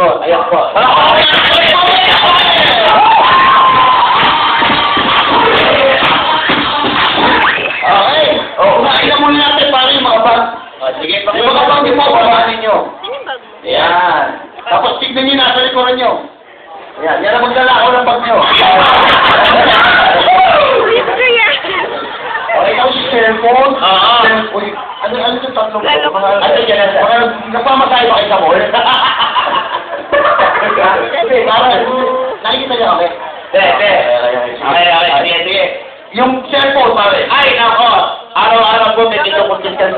po. Ayan po. Okay. Kumain na muna natin para yung mga bag. Sige, Yung mga bag mo, kumain nyo. Ayan. Tapos tignan nyo nasa likuran nyo. Ayan. Yan ang maglalakaw ng bag nyo. Okay, ikaw si cellphone. Uy, ano yung tatlong ko? Ano yan? Nagpamasahe ba kayo sa mall? Kasi, parang, nakikita niyo kami? Hindi. Okay. Sige. Yung cellphone, pare. Ay, nako. Araw-araw po may kinukontintan